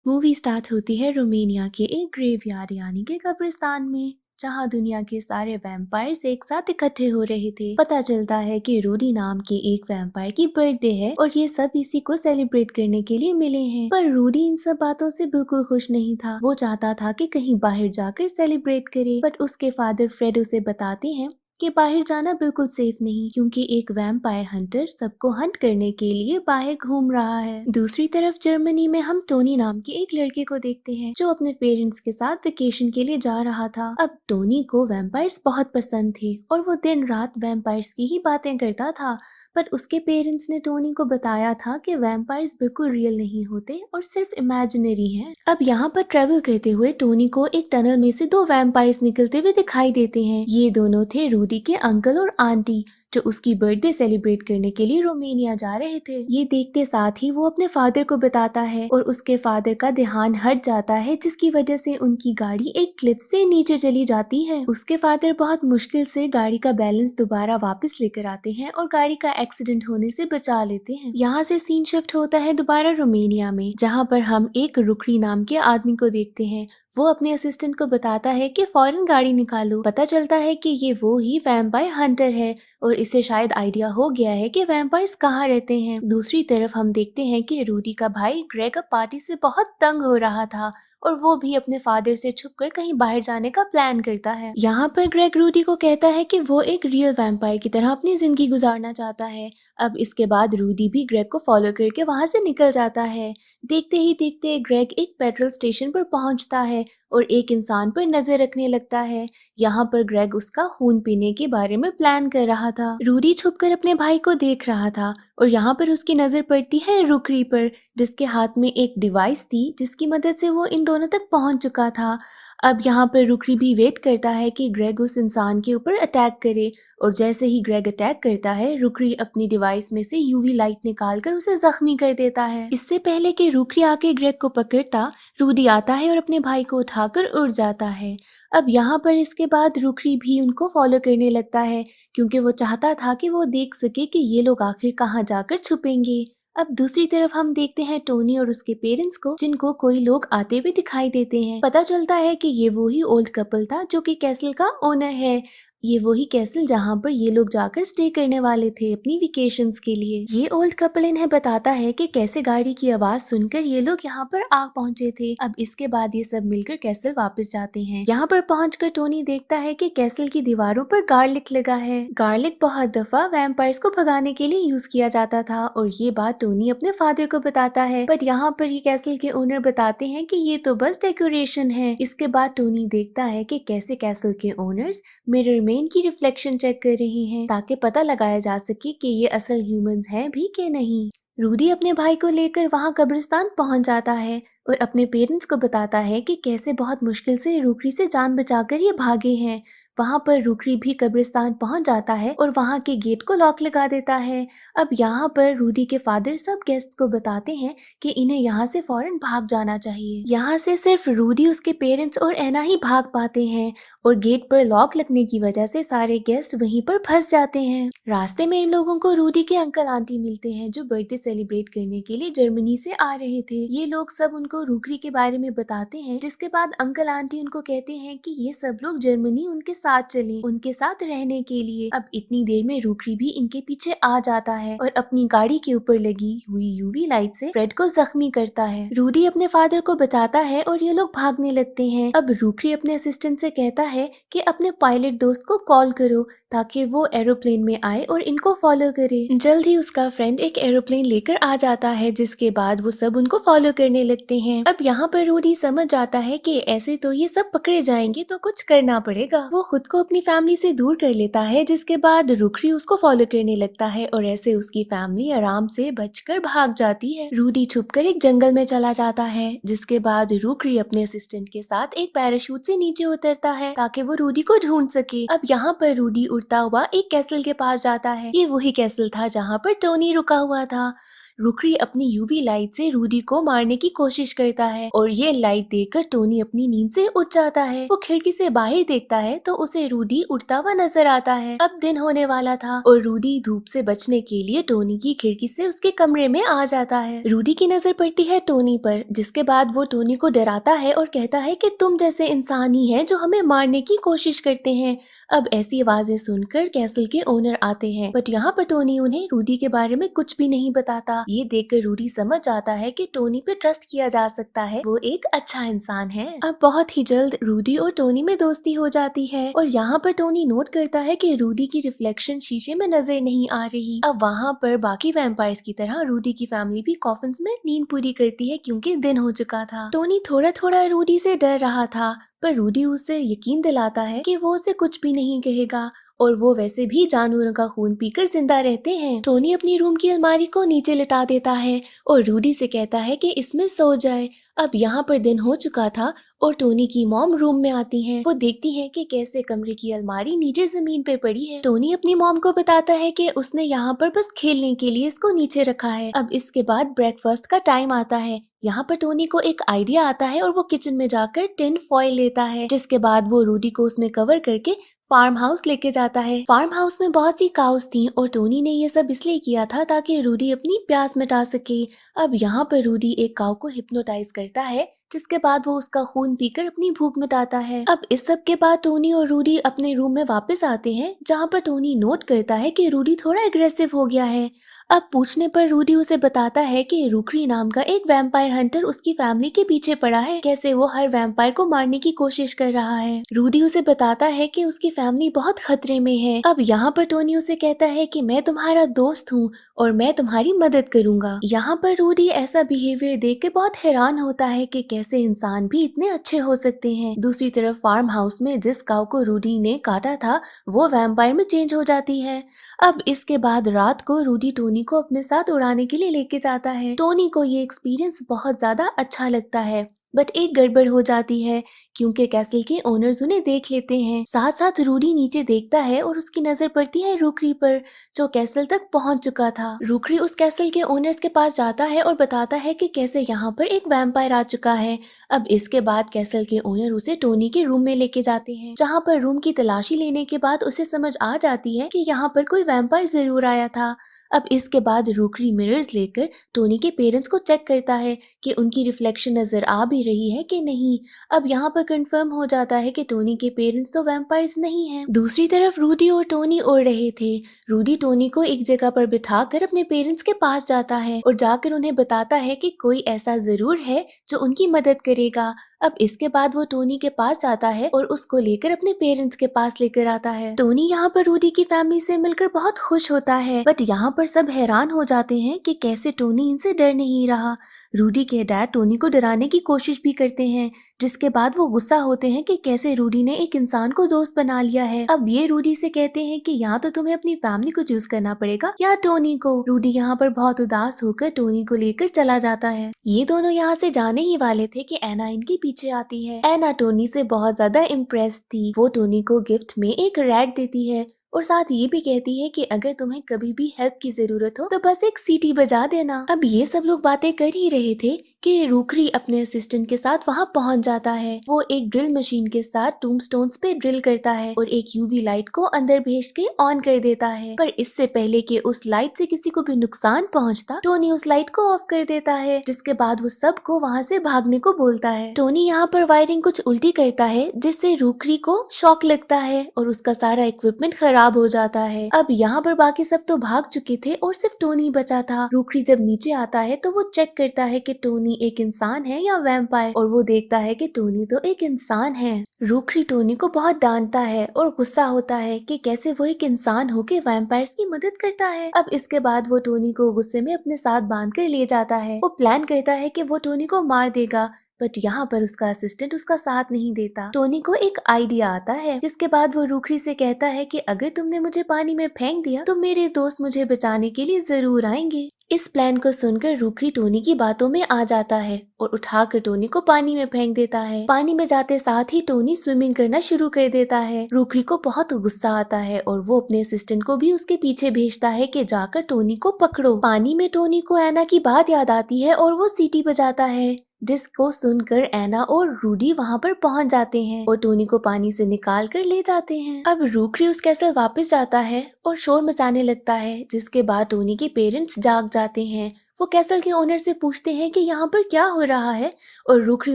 Movie start होती है Romania के एक ग्रेवयार्ड यानी कि कब्रिस्तान में, जहां दुनिया के सारे वैम्पायर्स एक साथ इकट्ठे हो रहे थे। पता चलता है कि रूडी नाम के एक वैम्पायर की बर्थडे है और ये सब इसी को सेलिब्रेट करने के लिए मिले हैं। पर रूडी इन सब बातों से बिल्कुल खुश नहीं था। वो चाहता था कि कहीं बाहर जाकर सेलिब्रेट करे, बट उसके फादर फ्रेड उसे बताते हैं कि बाहर जाना बिल्कुल सेफ नहीं, क्योंकि एक वैम्पायर हंटर सबको हंट करने के लिए बाहर घूम रहा है। दूसरी तरफ जर्मनी में हम टोनी नाम के एक लड़के को देखते हैं जो अपने पेरेंट्स के साथ वेकेशन के लिए जा रहा था। अब टोनी को वैम्पायर्स बहुत पसंद थे और वो दिन रात वैम्पायर्स की ही बातें करता था। पर उसके पेरेंट्स ने टोनी को बताया था कि वैम्पायर्स बिल्कुल रियल नहीं होते और सिर्फ इमेजिनरी हैं। अब यहाँ पर ट्रेवल करते हुए टोनी को एक टनल में से दो वैम्पायर्स निकलते हुए दिखाई देते हैं। ये दोनों थे रूडी के अंकल और आंटी, जो उसकी बर्थडे सेलिब्रेट करने के लिए रोमानिया जा रहे थे। ये देखते साथ ही वो अपने फादर को बताता है और उसके फादर का ध्यान हट जाता है, जिसकी वजह से उनकी गाड़ी एक क्लिफ से नीचे चली जाती है। उसके फादर बहुत मुश्किल से गाड़ी का बैलेंस दोबारा वापस लेकर आते हैं और गाड़ी का एक्सीडेंट होने से बचा लेते हैं। यहाँ से सीन शिफ्ट होता है दोबारा रोमानिया में, जहाँ पर हम एक रुकरी नाम के आदमी को देखते हैं। वो अपने असिस्टेंट को बताता है कि फौरन गाड़ी निकालो। पता चलता है कि ये वो ही वैम्पायर हंटर है और इसे शायद आइडिया हो गया है कि वैम्पायर्स कहाँ रहते हैं। दूसरी तरफ हम देखते हैं कि रूडी का भाई ग्रेग अब पार्टी से बहुत तंग हो रहा था और वो भी अपने फादर से छुपकर कहीं बाहर जाने का प्लान करता है। यहाँ पर ग्रेग रूडी को कहता है कि वो एक रियल वैम्पायर की तरह अपनी जिंदगी गुजारना चाहता है। अब इसके बाद रूडी भी ग्रेग को फॉलो करके वहां से निकल जाता है। देखते ही देखते ग्रेग एक पेट्रोल स्टेशन पर पहुंचता है और एक इंसान पर नजर रखने लगता है। यहाँ पर ग्रेग उसका खून पीने के बारे में प्लान कर रहा था। रूडी छुपकर अपने भाई को देख रहा था और यहाँ पर उसकी नजर पड़ती है रुकरी पर, जिसके हाथ में एक डिवाइस थी जिसकी मदद से वो इन दोनों तक पहुंच चुका था। अब यहाँ पर रुकरी भी वेट करता है कि ग्रेग उस इंसान के ऊपर अटैक करे और जैसे ही ग्रेग अटैक करता है, रुकरी अपनी डिवाइस में से यूवी लाइट निकालकर उसे जख्मी कर देता है। इससे पहले कि रुकरी आके ग्रेग को पकड़ता, रूडी आता है और अपने भाई को उठाकर उड़ जाता है। अब यहाँ पर इसके बाद रुकरी भी उनको फॉलो करने लगता है, क्योंकि वो चाहता था कि वो देख सके कि ये लोग आखिर कहाँ जाकर छुपेंगे। अब दूसरी तरफ हम देखते हैं टोनी और उसके पेरेंट्स को, जिनको कोई लोग आते हुए दिखाई देते हैं। पता चलता है कि ये वो ही ओल्ड कपल था जो कि कैसल का ओनर है। ये वही कैसल जहाँ पर ये लोग जाकर स्टे करने वाले थे अपनी वेकेशंस के लिए। ये ओल्ड कपल इन्हें बताता है कि कैसे गाड़ी की आवाज सुनकर ये लोग यहाँ पर आ पहुंचे थे। अब इसके बाद ये सब मिलकर कैसल वापस जाते हैं। यहाँ पर पहुंचकर टोनी देखता है कि कैसल की दीवारों पर गार्लिक लगा है। गार्लिक बहुत दफा वैम्पायर्स को भगाने के लिए यूज किया जाता था और ये बात टोनी अपने फादर को बताता है। बट यहाँ पर ये कैसल के ओनर बताते हैं कि ये तो बस डेकोरेशन है। इसके बाद टोनी देखता है कि कैसे कैसल के ओनर्स मिरर में इनकी रिफ्लेक्शन चेक कर रही हैं, ताकि पता लगाया जा सके कि ये असल ह्यूमंस हैं भी कि नहीं। रूडी अपने भाई को लेकर वहां कब्रिस्तान पहुंच जाता है और अपने पेरेंट्स को बताता है कि कैसे बहुत मुश्किल से रुकरी से जान बचाकर ये भागे हैं। वहां पर रुकरी भी कब्रिस्तान पहुंच जाता है और वहां के गेट को लॉक लगा देता है। अब यहाँ पर रूडी के फादर सब गेस्ट्स को बताते हैं कि इन्हें यहाँ से फौरन भाग जाना चाहिए। यहाँ से सिर्फ रूडी, उसके पेरेंट्स और एना ही भाग पाते हैं और गेट पर लॉक लगने की वजह से सारे गेस्ट वहीं पर फंस जाते हैं। रास्ते में इन लोगों को रूडी के अंकल आंटी मिलते हैं, जो बर्थडे सेलिब्रेट करने के लिए जर्मनी से आ रहे थे। ये लोग सब उनको रुकरी के बारे में बताते हैं, जिसके बाद अंकल आंटी उनको कहते हैं कि ये सब लोग जर्मनी उनके साथ चले, उनके साथ रहने के लिए। अब इतनी देर में रुकरी भी इनके पीछे आ जाता है और अपनी गाड़ी के ऊपर लगी हुई यूवी लाइट से फ्रेड को जख्मी करता है। रूडी अपने फादर को बचाता है और ये लोग भागने लगते हैं। अब रुकरी अपने असिस्टेंट से कहता है कि अपने पायलट दोस्त को कॉल करो ताकि वो एरोप्लेन में आए और इनको फॉलो करे। जल्द ही उसका फ्रेंड एक एरोप्लेन लेकर आ जाता है, जिसके बाद वो सब उनको फॉलो करने लगते हैं। अब यहाँ पर रूडी समझ जाता है कि ऐसे तो ये सब पकड़े जाएंगे, तो कुछ करना पड़ेगा। वो खुद को अपनी फैमिली से दूर कर लेता है, जिसके बाद रुकरी उसको फॉलो करने लगता है और ऐसे उसकी फैमिली आराम से बचकर भाग जाती है। रूडी छुपकर एक जंगल में चला जाता है, जिसके बाद रुकरी अपने असिस्टेंट के साथ एक पैराशूट से नीचे उतरता है ताकि वो रूडी को ढूंढ सके। अब यहाँ पर रूडी उड़ता हुआ एक कैसल के पास जाता है। ये वही कैसल था जहाँ पर टोनी रुका हुआ था। रुकरी अपनी यूवी लाइट से रूडी को मारने की कोशिश करता है और ये लाइट देखकर टोनी अपनी नींद से उठ जाता है। वो खिड़की से बाहर देखता है तो उसे रूडी उड़ता हुआ नजर आता है। अब दिन होने वाला था और रूडी धूप से बचने के लिए टोनी की खिड़की से उसके कमरे में आ जाता है। रूडी की नजर पड़ती है टोनी पर, जिसके बाद वो टोनी को डराता है और कहता है कि तुम जैसे इंसान ही हैं जो हमें मारने की कोशिश करते हैं। अब ऐसी आवाजें सुनकर कैसल के ओनर आते हैं, बट यहाँ पर टोनी उन्हें रूडी के बारे में कुछ भी नहीं बताता। ये देखकर रूडी समझ जाता है कि टोनी पे ट्रस्ट किया जा सकता है, वो एक अच्छा इंसान है। अब बहुत ही जल्द रूडी और टोनी में दोस्ती हो जाती है और यहाँ पर टोनी नोट करता है कि रूडी की रिफ्लेक्शन शीशे में नजर नहीं आ रही। अब वहाँ पर बाकी वैम्पायर्स की तरह रूडी की फैमिली भी कॉफिन्स में नींद पूरी करती है क्योंकि दिन हो चुका था। टोनी थोड़ा थोड़ा रूडी से डर रहा था, पर रूडी उसे यकीन दिलाता है कि वो उसे कुछ भी नहीं कहेगा और वो वैसे भी जानवरों का खून पीकर जिंदा रहते हैं। टोनी अपनी रूम की अलमारी को नीचे लिटा देता है और रूडी से कहता है कि इसमें सो जाए। अब यहाँ पर दिन हो चुका था और टोनी की मॉम रूम में आती हैं। वो देखती हैं कि कैसे कमरे की अलमारी नीचे जमीन पे पड़ी है। टोनी अपनी मॉम को बताता है कि उसने यहाँ पर बस खेलने के लिए इसको नीचे रखा है। अब इसके बाद ब्रेकफास्ट का टाइम आता है। यहाँ पर टोनी को एक आइडिया आता है और वो किचन में जाकर टिन फॉइल लेता है, जिसके बाद वो रूडी को उसमें कवर करके फार्म हाउस लेके जाता है। फार्म हाउस में बहुत सी काउस थी और टोनी ने ये सब इसलिए किया था ताकि रूडी अपनी प्यास मिटा सके। अब यहाँ पर रूडी एक काउ को हिप्नोटाइज करता है, जिसके बाद वो उसका खून पीकर अपनी भूख मिटाता है। अब इस सब के बाद टोनी और रूडी अपने रूम में वापस आते हैं, जहाँ पर टोनी नोट करता है कि रूडी थोड़ा एग्रेसिव हो गया है। अब पूछने पर रूडी उसे बताता है कि रुकरी नाम का एक वैम्पायर हंटर उसकी फैमिली के पीछे पड़ा है, कैसे वो हर वैम्पायर को मारने की कोशिश कर रहा है। रूडी उसे बताता है कि उसकी फैमिली बहुत खतरे में है। अब यहाँ पर टोनी उसे कहता है कि मैं तुम्हारा दोस्त हूँ और मैं तुम्हारी मदद करूंगा। यहाँ पर रूडी ऐसा बिहेवियर देख के बहुत हैरान होता है कि कैसे इंसान भी इतने अच्छे हो सकते हैं। दूसरी तरफ फार्म हाउस में जिस काऊ को रूडी ने काटा था वो वैम्पायर में चेंज हो जाती है। अब इसके बाद रात को रूडी टोनी को अपने साथ उड़ाने के लिए लेके जाता है। टोनी को ये एक्सपीरियंस बहुत ज्यादा अच्छा लगता है, बट एक गड़बड़ हो जाती है क्योंकि कैसल के ओनर्स उन्हें देख लेते हैं। साथ साथ रूडी नीचे देखता है और उसकी नजर पड़ती है रुकरी पर, जो कैसल तक पहुंच चुका था। रुकरी उस कैसल के ओनर्स के पास जाता है और बताता है कि कैसे यहाँ पर एक वैम्पायर आ चुका है। अब इसके बाद कैसल के ओनर उसे टोनी के रूम में लेके जाते हैं, जहाँ पर रूम की तलाशी लेने के बाद उसे समझ आ जाती है कि यहाँ पर कोई वैम्पायर जरूर आया था। अब इसके बाद रुकरी मिरर्स लेकर टोनी के पेरेंट्स को चेक करता है कि उनकी रिफ्लेक्शन नजर आ भी रही है कि नहीं। अब यहाँ पर कंफर्म हो जाता है कि टोनी के पेरेंट्स तो वैम्पायर्स नहीं हैं। दूसरी तरफ रूडी और टोनी उड़ रहे थे। रूडी टोनी को एक जगह पर बिठाकर अपने पेरेंट्स के पास जाता है और जाकर उन्हें बताता है कि कोई ऐसा जरूर है जो उनकी मदद करेगा। अब इसके बाद वो टोनी के पास जाता है और उसको लेकर अपने पेरेंट्स के पास लेकर आता है। टोनी यहाँ पर रूडी की फैमिली से मिलकर बहुत खुश होता है, बट यहाँ पर सब हैरान हो जाते हैं कि कैसे टोनी इनसे डर नहीं रहा। रूडी के डैड टोनी को डराने की कोशिश भी करते हैं, जिसके बाद वो गुस्सा होते हैं कि कैसे रूडी ने एक इंसान को दोस्त बना लिया है। अब ये रूडी से कहते हैं कि या तो तुम्हें अपनी फैमिली को चूज करना पड़ेगा या टोनी को। रूडी यहाँ पर बहुत उदास होकर टोनी को लेकर चला जाता है। ये दोनों यहाँ से जाने ही वाले थे कि एना इनके पीछे आती है। एना टोनी से बहुत ज्यादा इम्प्रेस थी। वो टोनी को गिफ्ट में एक रैट देती है और साथ ये भी कहती है कि अगर तुम्हें कभी भी हेल्प की जरूरत हो तो बस एक सीटी बजा देना। अब ये सब लोग बातें कर ही रहे थे कि रुकरी अपने असिस्टेंट के साथ वहां पहुंच जाता है। वो एक ड्रिल मशीन के साथ टूम्बस्टोन्स पे ड्रिल करता है और एक यूवी लाइट को अंदर भेज के ऑन कर देता है। पर इससे पहले कि उस लाइट से किसी को भी नुकसान पहुंचता, टोनी उस लाइट को ऑफ कर देता है, जिसके बाद वो सबको वहां से भागने को बोलता है। टोनी यहाँ पर वायरिंग कुछ उल्टी करता है, जिससे रुकरी को शॉक लगता है और उसका सारा इक्विपमेंट खराब हो जाता है। अब यहाँ पर बाकी सब तो भाग चुके थे और सिर्फ टोनी बचा था। रुकरी जब नीचे आता है तो वो चेक करता है कि टोनी एक इंसान है या वैम्पायर, और वो देखता है कि टोनी तो एक इंसान है। रुकरी टोनी को बहुत डांटता है और गुस्सा होता है कि कैसे वो एक इंसान होके वैम्पायर्स की मदद करता है। अब इसके बाद वो टोनी को गुस्से में अपने साथ बांध कर ले जाता है। वो प्लान करता है कि वो टोनी को मार देगा, बट यहाँ पर उसका असिस्टेंट उसका साथ नहीं देता। टोनी को एक आइडिया आता है, जिसके बाद वो रूखरी से कहता है कि अगर तुमने मुझे पानी में फेंक दिया तो मेरे दोस्त मुझे बचाने के लिए जरूर आएंगे। इस प्लान को सुनकर रूखरी टोनी की बातों में आ जाता है और उठाकर टोनी को पानी में फेंक देता है। पानी में जाते साथ ही टोनी स्विमिंग करना शुरू कर देता है। रूखरी को बहुत गुस्सा आता है और वो अपने असिस्टेंट को भी उसके पीछे भेजता है कि जाकर टोनी को पकड़ो। पानी में टोनी को एना की बात याद आती है और वो सीटी बजाता है, जिसको सुनकर एना और रूडी वहां पर पहुंच जाते हैं और टोनी को पानी से निकाल कर ले जाते हैं। अब रूखरी उस कैसल वापस जाता है और शोर मचाने लगता है, जिसके बाद टोनी के पेरेंट्स जाग जाते हैं। वो कैसल के ओनर से पूछते हैं कि यहाँ पर क्या हो रहा है और रूखरी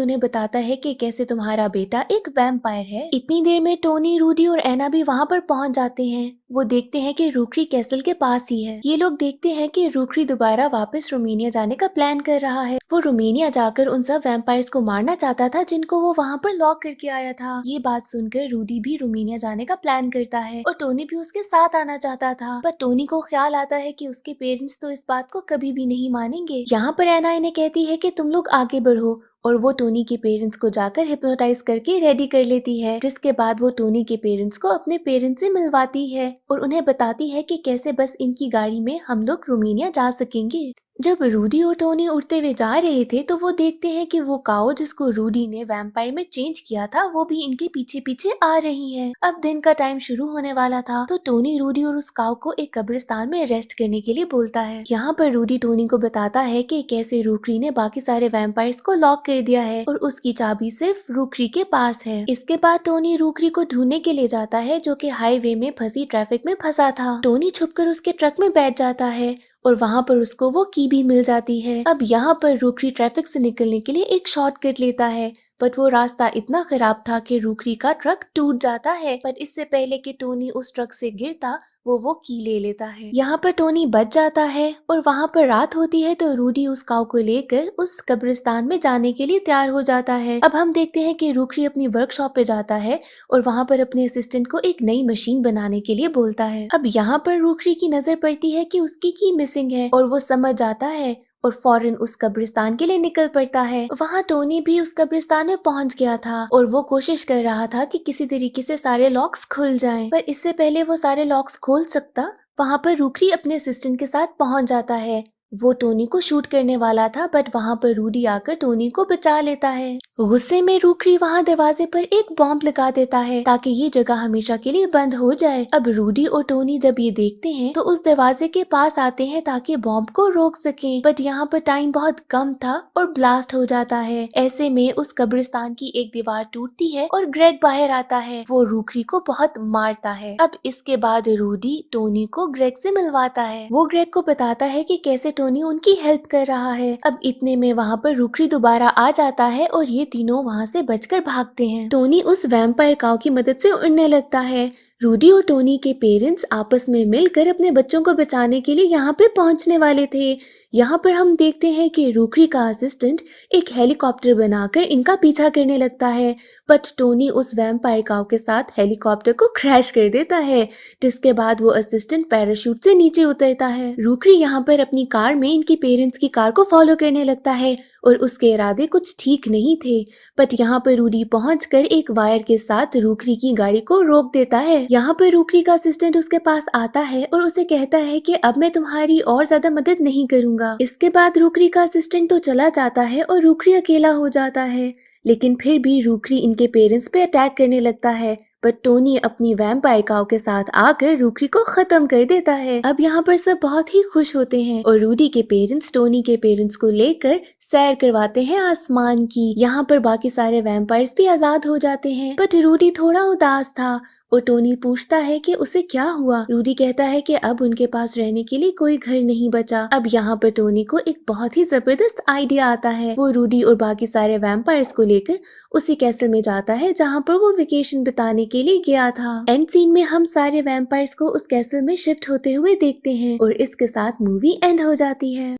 उन्हें बताता है कि कैसे तुम्हारा बेटा एक वैम्पायर है। इतनी देर में टोनी, रूडी और एना भी वहाँ पर पहुँच जाते हैं। वो देखते हैं कि रूखरी कैसल के पास ही है। ये लोग देखते हैं कि रूखरी दोबारा वापस रोमानिया जाने का प्लान कर रहा है। वो रोमानिया जाकर उन सब वैम्पायर्स को मारना चाहता था जिनको वो वहाँ पर लॉक करके आया था। ये बात सुनकर रूडी भी रोमानिया जाने का प्लान करता है और टोनी भी उसके साथ आना चाहता था, पर टोनी को ख्याल आता है कि उसके पेरेंट्स तो इस बात को कभी भी नहीं मानेंगे। यहाँ पर एना इन्हें कहती है कि तुम लोग आगे बढ़ो और वो टोनी के पेरेंट्स को जाकर हिप्नोटाइज करके रेडी कर लेती है, जिसके बाद वो टोनी के पेरेंट्स को अपने पेरेंट्स से मिलवाती है और उन्हें बताती है कि कैसे बस इनकी गाड़ी में हम लोग रोमानिया जा सकेंगे। जब रूडी और टोनी उड़ते हुए जा रहे थे तो वो देखते हैं कि वो काऊ जिसको रूडी ने वैम्पायर में चेंज किया था वो भी इनके पीछे पीछे आ रही है। अब दिन का टाइम शुरू होने वाला था तो टोनी रूडी और उस काऊ को एक कब्रिस्तान में रेस्ट करने के लिए बोलता है। यहाँ पर रूडी टोनी को बताता है कि कैसे रूखरी ने बाकी सारे वैम्पायर्स को लॉक कर दिया है और उसकी चाबी सिर्फ रूखरी के पास है। इसके बाद टोनी रूखरी को ढूंढने के लिए जाता है जो कि हाईवे में फंसी ट्रैफिक में फंसा था। टोनी छुपकर उसके ट्रक में बैठ जाता है और वहाँ पर उसको वो की भी मिल जाती है। अब यहाँ पर रूखरी ट्रैफिक से निकलने के लिए एक शॉर्टकट लेता है, बट वो रास्ता इतना खराब था कि रूखरी का ट्रक टूट जाता है। पर इससे पहले कि टोनी उस ट्रक से गिरता वो की ले लेता है। यहाँ पर टोनी बच जाता है और वहाँ पर रात होती है तो रूडी उस काऊ को लेकर उस कब्रिस्तान में जाने के लिए तैयार हो जाता है। अब हम देखते हैं कि रूखरी अपनी वर्कशॉप पे जाता है और वहाँ पर अपने असिस्टेंट को एक नई मशीन बनाने के लिए बोलता है। अब यहाँ पर रूखरी की नजर पड़ती है कि उसकी की मिसिंग है और वो समझ जाता है और फौरन उस कब्रिस्तान के लिए निकल पड़ता है। वहाँ टोनी भी उस कब्रिस्तान में पहुंच गया था और वो कोशिश कर रहा था कि किसी तरीके से सारे लॉक्स खुल जाएं, पर इससे पहले वो सारे लॉक्स खोल सकता वहाँ पर रूखरी अपने असिस्टेंट के साथ पहुंच जाता है। वो टोनी को शूट करने वाला था बट वहाँ पर रूडी आकर टोनी को बचा लेता है। गुस्से में रूखरी वहाँ दरवाजे पर एक बॉम्ब लगा देता है ताकि ये जगह हमेशा के लिए बंद हो जाए। अब रूडी और टोनी जब ये देखते हैं तो उस दरवाजे के पास आते हैं ताकि बॉम्ब को रोक सकें, बट यहाँ पर टाइम बहुत कम था और ब्लास्ट हो जाता है। ऐसे में उस कब्रिस्तान की एक दीवार टूटती है और ग्रेग बाहर आता है। वो रूखरी को बहुत मारता है। अब इसके बाद रूडी टोनी को ग्रेग से मिलवाता है। वो ग्रेग को बताता है कि कैसे टोनी उनकी हेल्प कर रहा है। अब इतने में वहाँ पर रूखरी दोबारा आ जाता है और ये तीनों वहाँ से बचकर भागते हैं। टोनी उस वैम्पायर काऊ की मदद से उड़ने लगता है। रूडी और टोनी के पेरेंट्स आपस में मिलकर अपने बच्चों को बचाने के लिए यहाँ पे पहुँचने वाले थे। यहाँ पर हम देखते हैं कि रूखरी का असिस्टेंट एक हेलीकॉप्टर बनाकर इनका पीछा करने लगता है, बट टोनी उस वैम्पायर काऊ के साथ हेलीकॉप्टर को क्रैश कर देता है, जिसके बाद वो असिस्टेंट पैराशूट से नीचे उतरता है। रूखरी यहाँ पर अपनी कार में इनकी पेरेंट्स की कार को फॉलो करने लगता है और उसके इरादे कुछ ठीक नहीं थे, बट यहाँ पर रूडी पहुंचकर एक वायर के साथ रूखरी की गाड़ी को रोक देता है। यहाँ पर रूखरी का असिस्टेंट उसके पास आता है और उसे कहता है कि अब मैं तुम्हारी और ज्यादा मदद नहीं करूंगा। इसके बाद रूखरी का असिस्टेंट तो चला जाता है और रूखरी अकेला हो जाता है, लेकिन फिर भी रूखरी इनके पेरेंट्स पे अटैक करने लगता है, पर टोनी अपनी वैम्पायर काऊ के साथ आकर रूखरी को खत्म कर देता है। अब यहाँ पर सब बहुत ही खुश होते हैं और रूडी के पेरेंट्स टोनी के पेरेंट्स को लेकर सैर करवाते हैं आसमान की। यहाँ पर बाकी सारे वैम्पायर्स भी आजाद हो जाते हैं, बट रूडी थोड़ा उदास था और टोनी पूछता है कि उसे क्या हुआ। रूडी कहता है कि अब उनके पास रहने के लिए कोई घर नहीं बचा। अब यहाँ पर टोनी को एक बहुत ही जबरदस्त आइडिया आता है। वो रूडी और बाकी सारे वैम्पायर्स को लेकर उसी कैसल में जाता है जहाँ पर वो वेकेशन बिताने के लिए गया था। एंड सीन में हम सारे वैम्पायर्स को उस कैसल में शिफ्ट होते हुए देखते हैं और इसके साथ मूवी एंड हो जाती है।